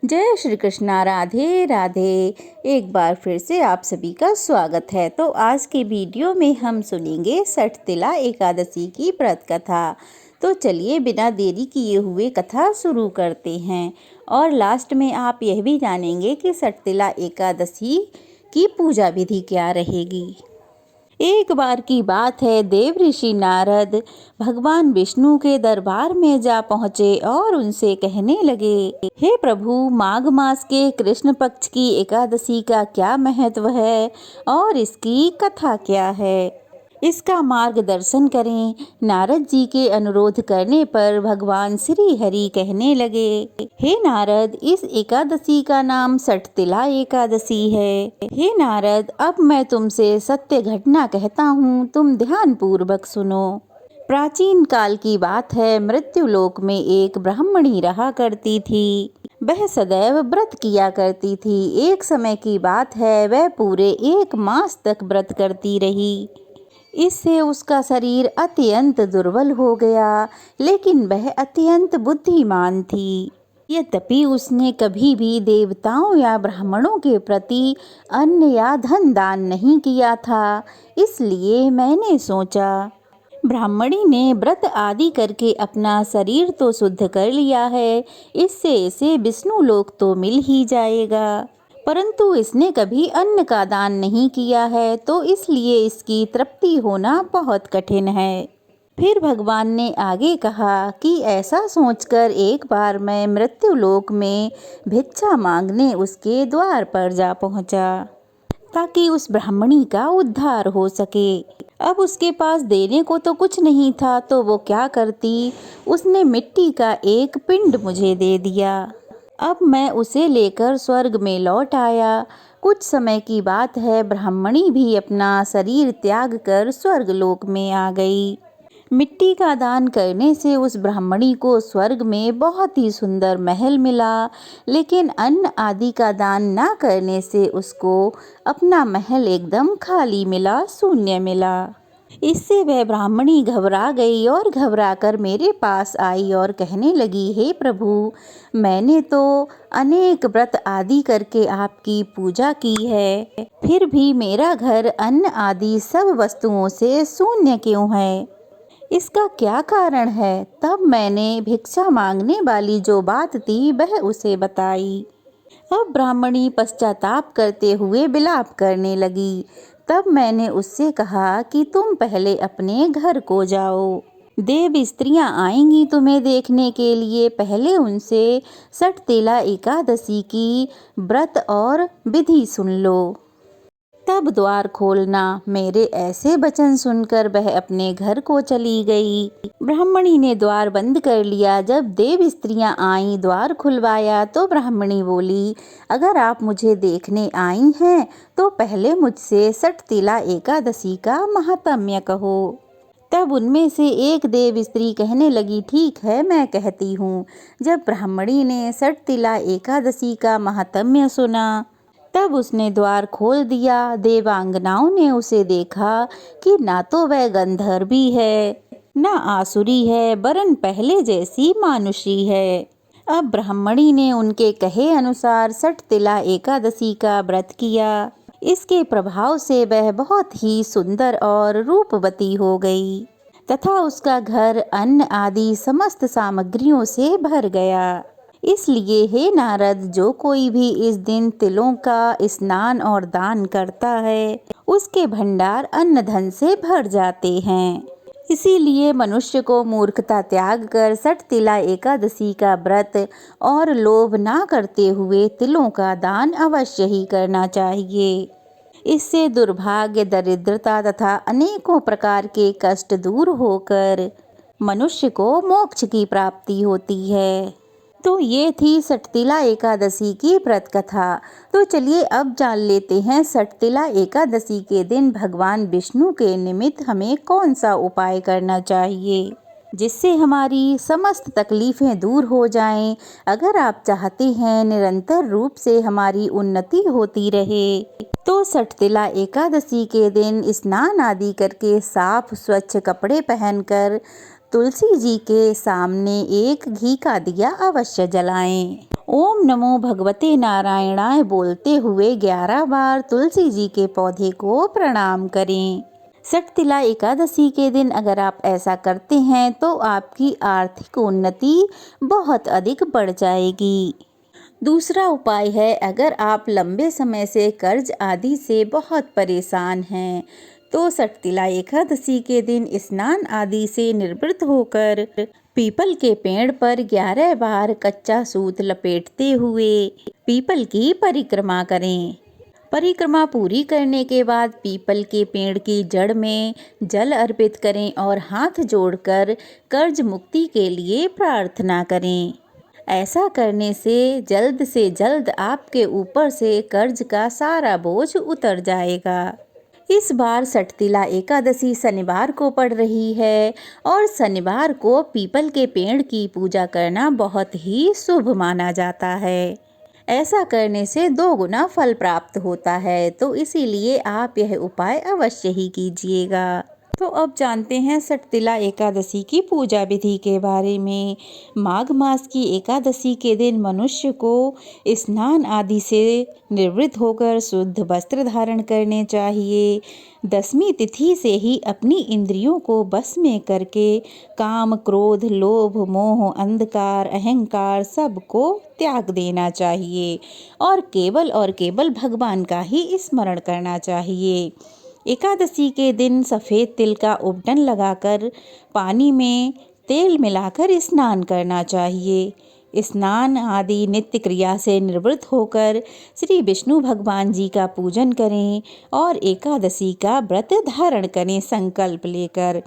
जय श्री कृष्णा। राधे राधे। एक बार फिर से आप सभी का स्वागत है। तो आज के वीडियो में हम सुनेंगे सठतिला एकादशी की व्रत कथा। तो चलिए बिना देरी किए हुए कथा शुरू करते हैं। और लास्ट में आप यह भी जानेंगे कि सठतिला एकादशी की पूजा विधि क्या रहेगी। एक बार की बात है, देव ऋषि नारद भगवान विष्णु के दरबार में जा पहुँचे और उनसे कहने लगे, हे प्रभु, माघ मास के कृष्ण पक्ष की एकादशी का क्या महत्व है और इसकी कथा क्या है, इसका मार्गदर्शन करें। नारद जी के अनुरोध करने पर भगवान श्री हरि कहने लगे, हे नारद, इस एकादशी का नाम सठतिला एकादशी है। हे नारद, अब मैं तुमसे सत्य घटना कहता हूँ, तुम ध्यान पूर्वक सुनो। प्राचीन काल की बात है, मृत्युलोक में एक ब्राह्मणी रहा करती थी। वह सदैव व्रत किया करती थी। एक समय की बात है, वह पूरे 1 मास तक व्रत करती रही। इससे उसका शरीर अत्यंत दुर्बल हो गया, लेकिन वह अत्यंत बुद्धिमान थी। यद्यपि उसने कभी भी देवताओं या ब्राह्मणों के प्रति अन्न या धन दान नहीं किया था। इसलिए मैंने सोचा, ब्राह्मणी ने व्रत आदि करके अपना शरीर तो शुद्ध कर लिया है, इससे इसे विष्णु लोक तो मिल ही जाएगा। परंतु इसने कभी अन्न का दान नहीं किया है, तो इसलिए इसकी तृप्ति होना बहुत कठिन है। फिर भगवान ने आगे कहा कि ऐसा सोचकर एक बार मैं मृत्युलोक में भिक्षा मांगने उसके द्वार पर जा पहुंचा, ताकि उस ब्राह्मणी का उद्धार हो सके। अब उसके पास देने को तो कुछ नहीं था, तो वो क्या करती, उसने मिट्टी का एक पिंड मुझे दे दिया। अब मैं उसे लेकर स्वर्ग में लौट आया। कुछ समय की बात है, ब्राह्मणी भी अपना शरीर त्याग कर स्वर्ग लोक में आ गई। मिट्टी का दान करने से उस ब्राह्मणी को स्वर्ग में बहुत ही सुंदर महल मिला, लेकिन अन्न आदि का दान न करने से उसको अपना महल एकदम खाली मिला, शून्य मिला। इससे वह ब्राह्मणी घबरा गई और घबराकर मेरे पास आई और कहने लगी, हे प्रभु, मैंने तो अनेक व्रत आदि करके आपकी पूजा की है, फिर भी मेरा घर अन्न आदि सब वस्तुओं से शून्य क्यों है? इसका क्या कारण है? तब मैंने भिक्षा मांगने वाली जो बात थी वह उसे बताई। अब ब्राह्मणी पश्चाताप करते हुए विलाप करने लगी। तब मैंने उससे कहा कि तुम पहले अपने घर को जाओ, देव स्त्रियां आएंगी तुम्हें देखने के लिए, पहले उनसे सठतिला एकादशी की व्रत और विधि सुन लो, तब द्वार खोलना। मेरे ऐसे वचन सुनकर वह अपने घर को चली गई। ब्राह्मणी ने द्वार बंद कर लिया। जब देव स्त्रियां आईं, द्वार खुलवाया तो ब्राह्मणी बोली, अगर आप मुझे देखने आई हैं तो पहले मुझसे सठतिला एकादशी का महात्म्य कहो। तब उनमें से एक देव स्त्री कहने लगी, ठीक है, मैं कहती हूँ। जब ब्राह्मणी ने सठतिला एकादशी का महात्म्य सुना, तब उसने द्वार खोल दिया। देवांगनाओं ने उसे देखा कि ना तो वह गंधर्वी है, ना आसुरी है, वरन पहले जैसी मानुषी है। अब ब्राह्मणी ने उनके कहे अनुसार सठतिला एकादशी का व्रत किया। इसके प्रभाव से वह बहुत ही सुंदर और रूपवती हो गई तथा उसका घर अन्न आदि समस्त सामग्रियों से भर गया। इसलिए हे नारद, जो कोई भी इस दिन तिलों का स्नान और दान करता है, उसके भंडार अन्न धन से भर जाते हैं। इसीलिए मनुष्य को मूर्खता त्याग कर सठतिला एकादशी का व्रत और लोभ ना करते हुए तिलों का दान अवश्य ही करना चाहिए। इससे दुर्भाग्य, दरिद्रता तथा अनेकों प्रकार के कष्ट दूर होकर मनुष्य को मोक्ष की प्राप्ति होती है। तो ये थी सठतिला एकादशी की व्रत कथा। तो चलिए अब जान लेते हैं सठतिला एकादशी के दिन भगवान विष्णु के निमित्त हमें कौन सा उपाय करना चाहिए, जिससे हमारी समस्त तकलीफ़ें दूर हो जाएं। अगर आप चाहते हैं निरंतर रूप से हमारी उन्नति होती रहे, तो सठतिला एकादशी के दिन स्नान आदि करके साफ स्वच्छ कपड़े पहनकर तुलसी जी के सामने एक घी का दिया अवश्य जलाएं। ओम नमो भगवते नारायणाय बोलते हुए 11 बार तुलसी जी के पौधे को प्रणाम करें। सटतिला एकादशी के दिन अगर आप ऐसा करते हैं तो आपकी आर्थिक उन्नति बहुत अधिक बढ़ जाएगी। दूसरा उपाय है, अगर आप लंबे समय से कर्ज आदि से बहुत परेशान हैं तो सटतिला एकादशी के दिन स्नान आदि से निवृत्त होकर पीपल के पेड़ पर 11 बार कच्चा सूत लपेटते हुए पीपल की परिक्रमा करें। परिक्रमा पूरी करने के बाद पीपल के पेड़ की जड़ में जल अर्पित करें और हाथ जोड़कर कर्ज मुक्ति के लिए प्रार्थना करें। ऐसा करने से जल्द आपके ऊपर से कर्ज का सारा बोझ उतर जाएगा। इस बार सटतिला एकादशी शनिवार को पड़ रही है और शनिवार को पीपल के पेड़ की पूजा करना बहुत ही शुभ माना जाता है। ऐसा करने से 2 गुना फल प्राप्त होता है, तो इसीलिए आप यह उपाय अवश्य ही कीजिएगा। तो अब जानते हैं सटतिला एकादशी की पूजा विधि के बारे में। माघ मास की एकादशी के दिन मनुष्य को स्नान आदि से निवृत्त होकर शुद्ध वस्त्र धारण करने चाहिए। 10वीं तिथि से ही अपनी इंद्रियों को बस में करके काम, क्रोध, लोभ, मोह, अंधकार, अहंकार सबको त्याग देना चाहिए और केवल भगवान का ही स्मरण करना चाहिए। एकादशी के दिन सफ़ेद तिल का उपटन लगाकर पानी में तेल मिलाकर स्नान करना चाहिए। स्नान आदि नित्य क्रिया से निवृत्त होकर श्री विष्णु भगवान जी का पूजन करें और एकादशी का व्रत धारण करें संकल्प लेकर।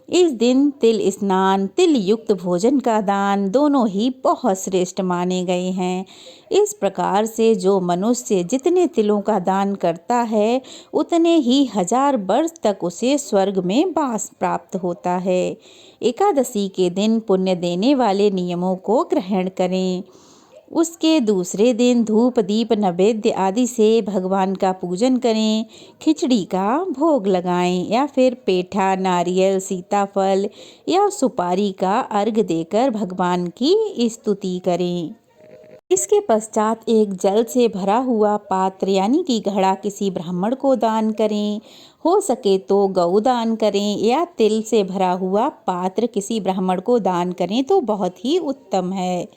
इस दिन तिल स्नान, तिल युक्त भोजन का दान दोनों ही बहुत श्रेष्ठ माने गए हैं। इस प्रकार से जो मनुष्य जितने तिलों का दान करता है उतने ही 1000 वर्ष तक उसे स्वर्ग में वास प्राप्त होता है। एकादशी के दिन पुण्य देने वाले नियमों को ग्रहण करें। उसके दूसरे दिन धूप, दीप, नैवेद्य आदि से भगवान का पूजन करें। खिचड़ी का भोग लगाएं या फिर पेठा, नारियल, सीताफल या सुपारी का अर्घ देकर भगवान की स्तुति करें। इसके पश्चात एक जल से भरा हुआ पात्र यानी कि घड़ा किसी ब्राह्मण को दान करें। हो सके तो गौ दान करें या तिल से भरा हुआ पात्र किसी ब्राह्मण को दान करें तो बहुत ही उत्तम है।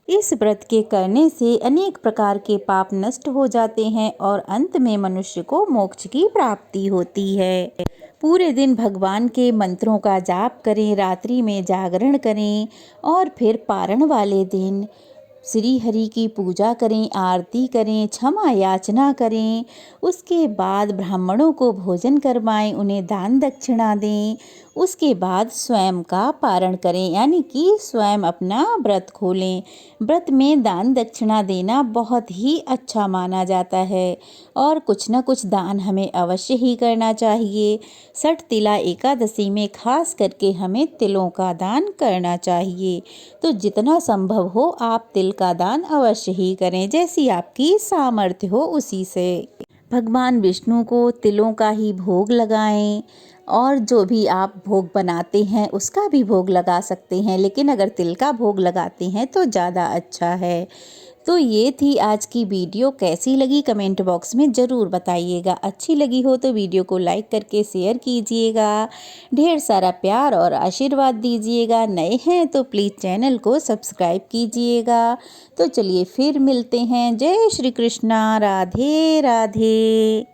इस व्रत के करने से अनेक प्रकार के पाप नष्ट हो जाते हैं और अंत में मनुष्य को मोक्ष की प्राप्ति होती है। पूरे दिन भगवान के मंत्रों का जाप करें, रात्रि में जागरण करें और फिर पारण वाले दिन श्री हरि की पूजा करें, आरती करें, क्षमा याचना करें। उसके बाद ब्राह्मणों को भोजन करवाएं, उन्हें दान दक्षिणा दें। उसके बाद स्वयं का पारण करें यानी कि स्वयं अपना व्रत खोलें। व्रत में दान दक्षिणा देना बहुत ही अच्छा माना जाता है और कुछ न कुछ दान हमें अवश्य ही करना चाहिए। सटतिला एकादशी में खास करके हमें तिलों का दान करना चाहिए। तो जितना संभव हो आप तिल का दान अवश्य ही करें, जैसी आपकी सामर्थ्य हो उसी से। भगवान विष्णु को तिलों का ही भोग लगाएं और जो भी आप भोग बनाते हैं उसका भी भोग लगा सकते हैं, लेकिन अगर तिल का भोग लगाते हैं तो ज़्यादा अच्छा है। तो ये थी आज की वीडियो। कैसी लगी कमेंट बॉक्स में ज़रूर बताइएगा। अच्छी लगी हो तो वीडियो को लाइक करके शेयर कीजिएगा। ढेर सारा प्यार और आशीर्वाद दीजिएगा। नए हैं तो प्लीज़ चैनल को सब्सक्राइब कीजिएगा। तो चलिए फिर मिलते हैं। जय श्री कृष्णा। राधे राधे।